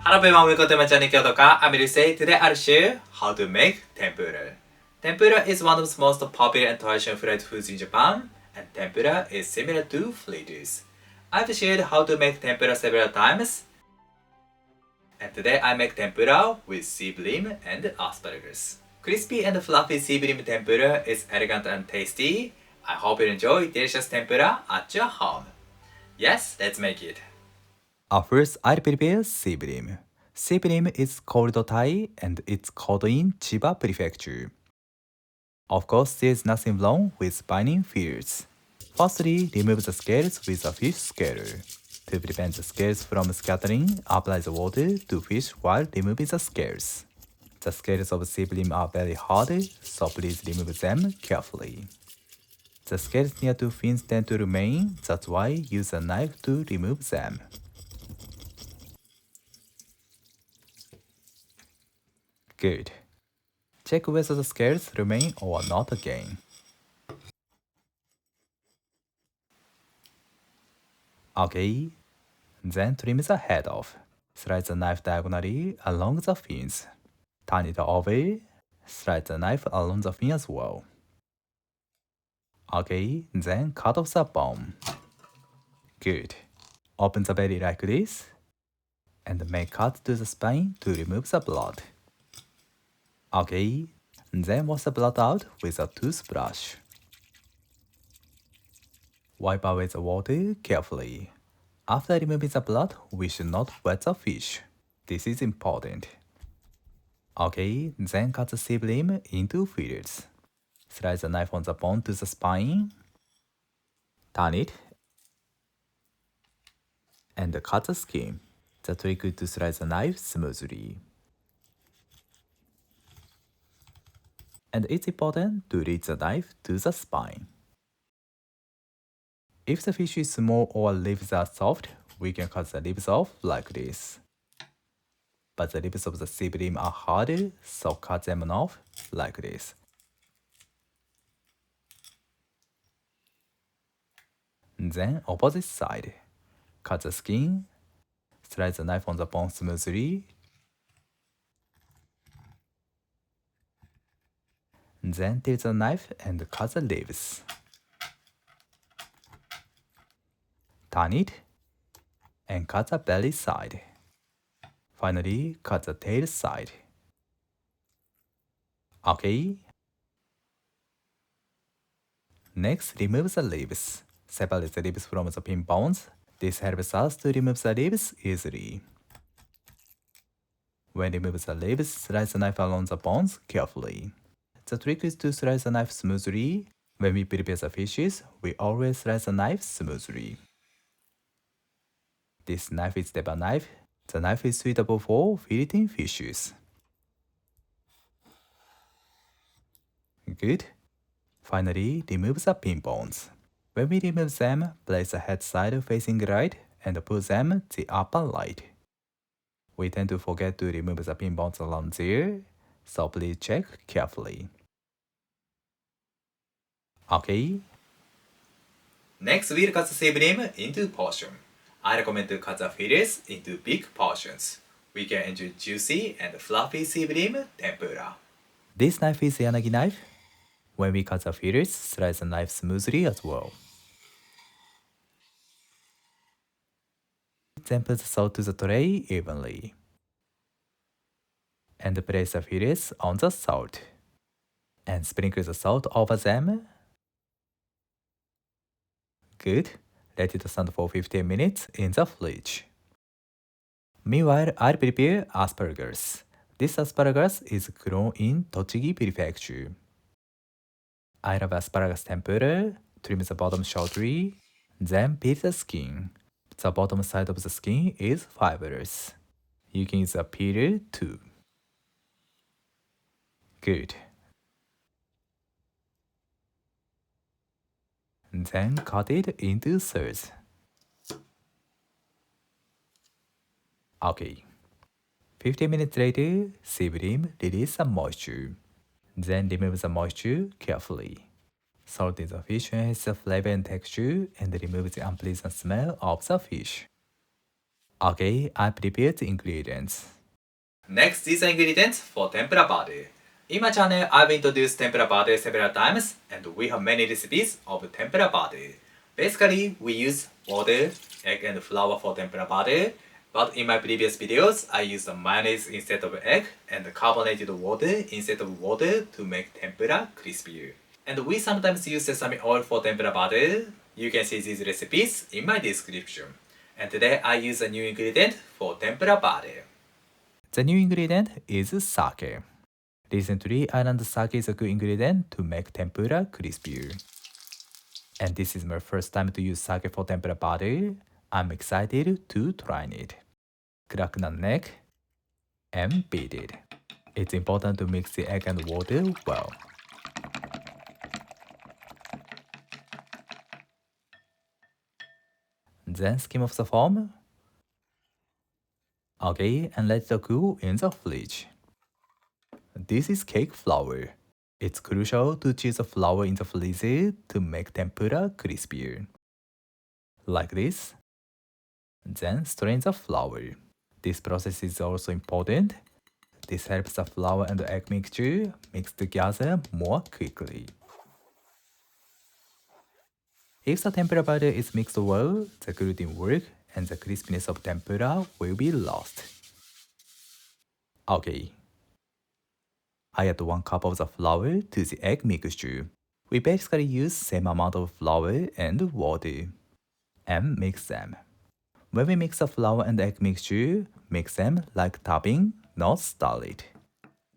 Hello everyone, welcome to my channel Kyoto-ka. I'm Ryusei. Today I'll share how to make tempura. Tempura is one of the most popular and traditional fried foods in Japan, and tempura is similar to fritters. I've shared how to make tempura several times, and today I make tempura with sea bream and asparagus. Crispy and fluffy sea bream tempura is elegant and tasty. I hope you enjoy delicious tempura at your home. Yes, let's make it. First, I'll prepare sea bream. Sea bream is called Thai and it's caught in Chiba Prefecture. Of course, there's nothing wrong with spinning fins. Firstly, remove the scales with a fish scaler. To prevent the scales from scattering, apply the water to fish while removing the scales. The scales of sea bream are very hard, so please remove them carefully. The scales near to fins tend to remain, that's why use a knife to remove them. Good. Check whether the scales remain or not again. Okay. Then trim the head off. Slide the knife diagonally along the fins. Turn it over. Slide the knife along the fin as well. Okay, then cut off the bone. Good. Open the belly like this. And make cut to the spine to remove the blood. Okay, then wash the blood out with a toothbrush. Wipe away the water carefully. After removing the blood, we should not wet the fish. This is important. Okay, then cut the sea bream into fillets. Slide the knife on the bone to the spine. Turn it. And cut the skin. The trick is to slide the knife smoothly. And it's important to reach the knife to the spine. If the fish is small or ribs are soft, we can cut the ribs off like this. But the ribs of the sea bream are harder, so cut them off like this. Then opposite side. Cut the skin. Slide the knife on the bone smoothly. Then tilt the knife and cut the ribs. Turn it and cut the belly side. Finally, cut the tail side. Okay. Next, remove the ribs. Separate the ribs from the pin bones. This helps us to remove the ribs easily. When remove the ribs, slice the knife along the bones carefully. The trick is to slice the knife smoothly. When we prepare the fishes, we always slice the knife smoothly. This knife is Deba knife. The knife is suitable for filleting fishes. Good. Finally, remove the pin bones. When we remove them, place the head side facing right and put them the upper right. We tend to forget to remove the pin bones around there, so please check carefully. Okay. Next, we'll cut the sea bream into portions. I recommend to cut the fillets into big portions. We can enjoy juicy and fluffy sea bream tempura. This knife is Yanagi knife. When we cut the fillets, slice the knife smoothly as well. Then put the salt to the tray evenly. And place the fillets on the salt. And sprinkle the salt over them. Good. Let it stand for 15 minutes in the fridge. Meanwhile, I'll prepare asparagus. This asparagus is grown in Tochigi Prefecture. I love asparagus tempura. Trim the bottom shortly, then peel the skin. The bottom side of the skin is fibrous. You can use a peeler too. Good. Then cut it into thirds. Okay. 15 minutes later, sea bream release the moisture. Then remove the moisture carefully. Salt in the fish enhances the flavor and texture and remove the unpleasant smell of the fish. Okay, I prepared the ingredients. Next, these are ingredients for tempura body. In my channel, I've introduced tempura body several times, and we have many recipes of tempura body. Basically, we use water, egg, and flour for tempura body. But in my previous videos, I used mayonnaise instead of egg and carbonated water instead of water to make tempura crispier. And we sometimes use sesame oil for tempura body. You can see these recipes in my description. And today I use a new ingredient for tempura body. The new ingredient is sake. Recently, I learned sake is a good ingredient to make tempura crispier. And this is my first time to use sake for tempura body. I'm excited to try it. Crack the egg and beat it. It's important to mix the egg and water well. Then skim off the foam. Okay, and let it cool in the fridge. This is cake flour. It's crucial to choose the flour in the freezer to make tempura crispier. Like this. Then strain the flour. This process is also important. This helps the flour and the egg mixture mix together more quickly. If the tempura batter is mixed well, the gluten work and the crispiness of tempura will be lost. Okay. I add 1 cup of the flour to the egg mixture. We basically use same amount of flour and water. And mix them. When we mix the flour and egg mixture, mix them like tapping, not stir it.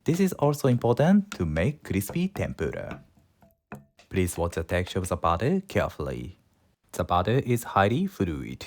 This is also important to make crispy tempura. Please watch the texture of the butter carefully. The butter is highly fluid.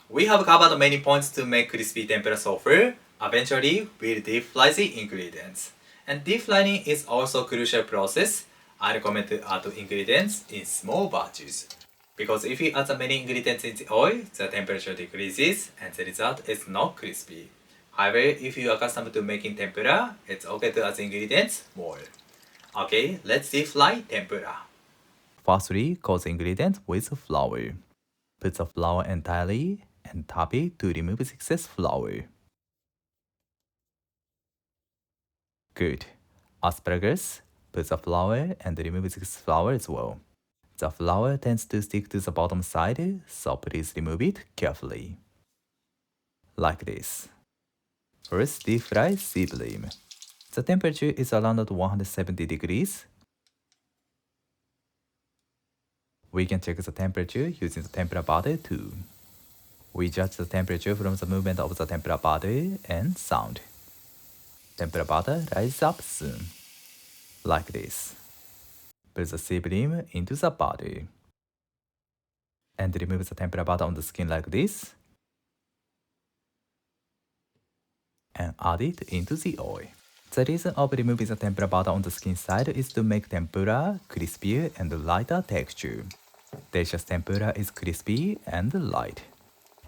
We have covered many points to make crispy tempura so far. Eventually, we'll deep fry the ingredients. And deep frying is also a crucial process. I recommend to add ingredients in small batches. Because if you add many ingredients in the oil, the temperature decreases and the result is not crispy. However, if you are accustomed to making tempura, it's okay to add ingredients more. Okay, let's deep fry tempura. Firstly, coat the ingredients with flour. Put the flour entirely and tap it to remove excess flour. Good. Asparagus. Put the flour and remove excess flour as well. The flour tends to stick to the bottom side, so please remove it carefully. Like this. First, deep fry sea bream. The temperature is around 170 degrees. We can check the temperature using the tempura butter too. We judge the temperature from the movement of the tempura butter and sound. Tempura butter rises up soon. Like this. Put the sea bream into the butter. And remove the tempura butter on the skin like this. And add it into the oil. The reason of removing the tempura butter on the skin side is to make tempura crispier and lighter texture. Delicious tempura is crispy and light.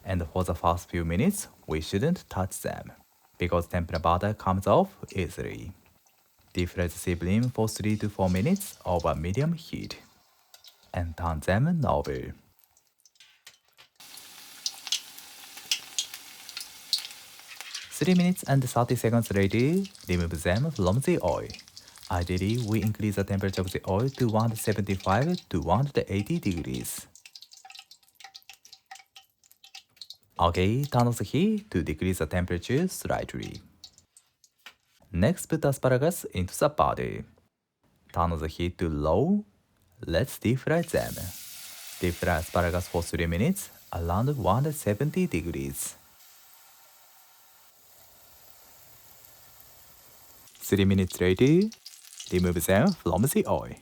And for the first few minutes, we shouldn't touch them, because tempura butter comes off easily. Deep fry the sea bream for 3 to 4 minutes over medium heat. And turn them over. Three minutes and 30 seconds later, remove them from the oil. Ideally, we increase the temperature of the oil to 175 to 180 degrees. Okay, turn off the heat to decrease the temperature slightly. Next, put asparagus into the butter. Turn the heat to low. Let's deep fry them. Deep fry asparagus for 3 minutes, around 170 degrees. 3 minutes later, remove them from the oil.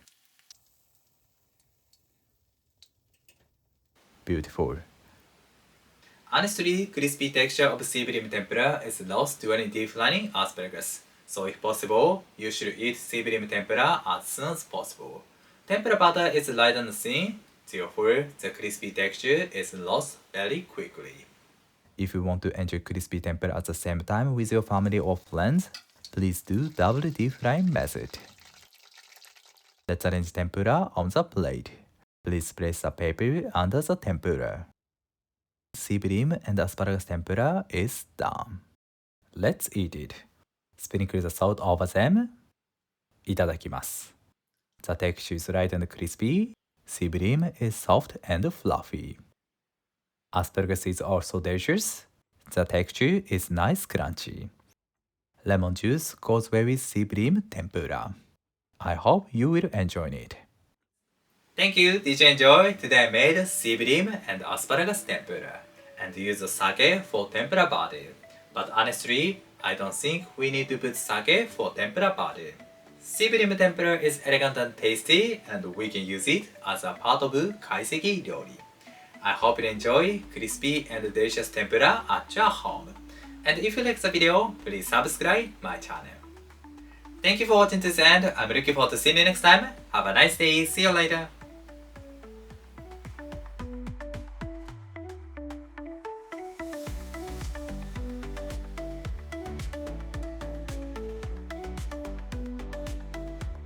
Beautiful. Honestly, crispy texture of sea bream tempura is lost during deep frying asparagus. So if possible, you should eat sea bream tempura as soon as possible. Tempura butter is light and thin, therefore the crispy texture is lost very quickly. If you want to enjoy crispy tempura at the same time with your family or friends, please do double deep frying method. Let's arrange tempura on the plate. Please place the paper under the tempura. Sea bream and asparagus tempura is done. Let's eat it. Sprinkle the salt over them. いただきます。The texture is light and crispy. Sea bream is soft and fluffy. Asparagus is also delicious. The texture is nice crunchy. Lemon juice goes well with sea bream tempura. I hope you will enjoy it. Thank you. Did you enjoy? Today I made sea bream and asparagus tempura and use sake for tempura body. But honestly, I don't think we need to put sake for tempura body. Sea bream tempura is elegant and tasty, and we can use it as a part of kaiseki ryori. I hope you enjoy crispy and delicious tempura at your home. And if you like the video, please subscribe my channel. Thank you for watching to the end. I'm looking forward to seeing you next time. Have a nice day. See you later.